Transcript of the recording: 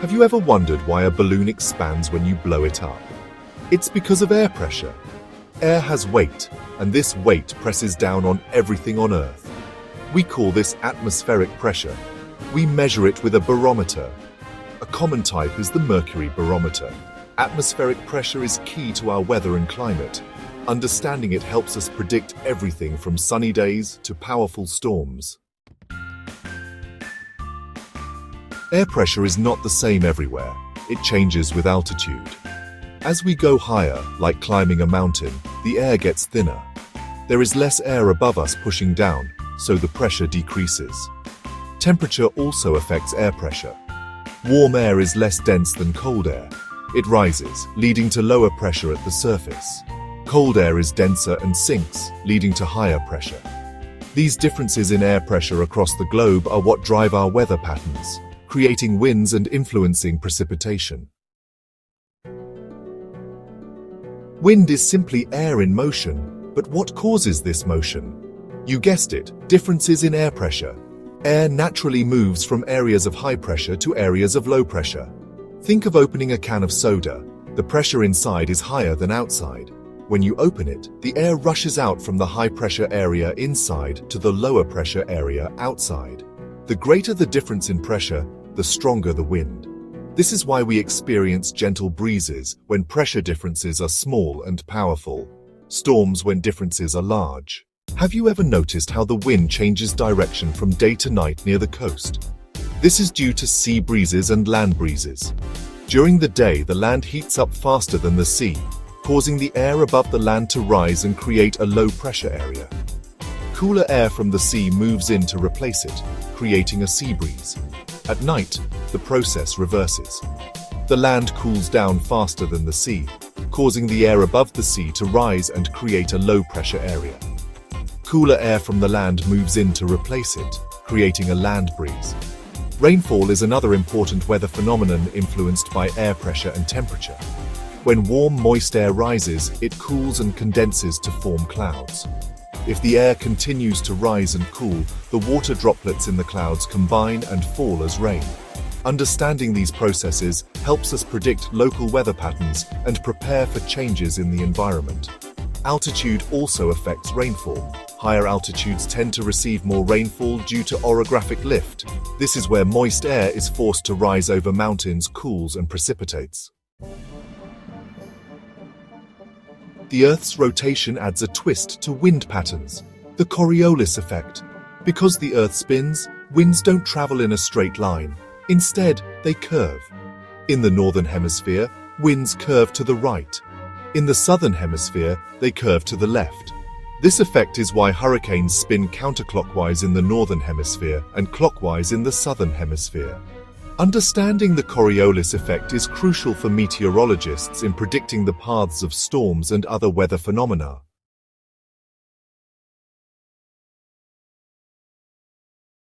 Have you ever wondered why a balloon expands when you blow it up? It's because of air pressure. Air has weight, and this weight presses down on everything on Earth. We call this atmospheric pressure. We measure it with a barometer. A common type is the mercury barometer. Atmospheric pressure is key to our weather and climate. Understanding it helps us predict everything from sunny days to powerful storms. Air pressure is not the same everywhere. It changes with altitude. As we go higher, like climbing a mountain, the air gets thinner. There is less air above us pushing down, so the pressure decreases. Temperature also affects air pressure. Warm air is less dense than cold air. It rises, leading to lower pressure at the surface. Cold air is denser and sinks, leading to higher pressure. These differences in air pressure across the globe are what drive our weather patterns, creating winds and influencing precipitation. Wind is simply air in motion, but what causes this motion? You guessed it, differences in air pressure. Air naturally moves from areas of high pressure to areas of low pressure. Think of opening a can of soda. The pressure inside is higher than outside. When you open it, the air rushes out from the high pressure area inside to the lower pressure area outside. The greater the difference in pressure, the stronger the wind. This is why we experience gentle breezes when pressure differences are small and powerful, storms when differences are large. Have you ever noticed how the wind changes direction from day to night near the coast? This is due to sea breezes and land breezes. During the day, the land heats up faster than the sea, causing the air above the land to rise and create a low pressure area. Cooler air from the sea moves in to replace it, creating a sea breeze. At night, the process reverses. The land cools down faster than the sea, causing the air above the sea to rise and create a low pressure area. Cooler air from the land moves in to replace it, creating a land breeze. Rainfall is another important weather phenomenon influenced by air pressure and temperature. When warm, moist air rises, it cools and condenses to form clouds. If the air continues to rise and cool, the water droplets in the clouds combine and fall as rain. Understanding these processes helps us predict local weather patterns and prepare for changes in the environment. Altitude also affects rainfall. Higher altitudes tend to receive more rainfall due to orographic lift. This is where moist air is forced to rise over mountains, cools, and precipitates. The Earth's rotation adds a twist to wind patterns, the Coriolis effect. Because the Earth spins, winds don't travel in a straight line. Instead, they curve. In the northern hemisphere, winds curve to the right. In the southern hemisphere, they curve to the left. This effect is why hurricanes spin counterclockwise in the northern hemisphere and clockwise in the southern hemisphere. Understanding the Coriolis effect is crucial for meteorologists in predicting the paths of storms and other weather phenomena.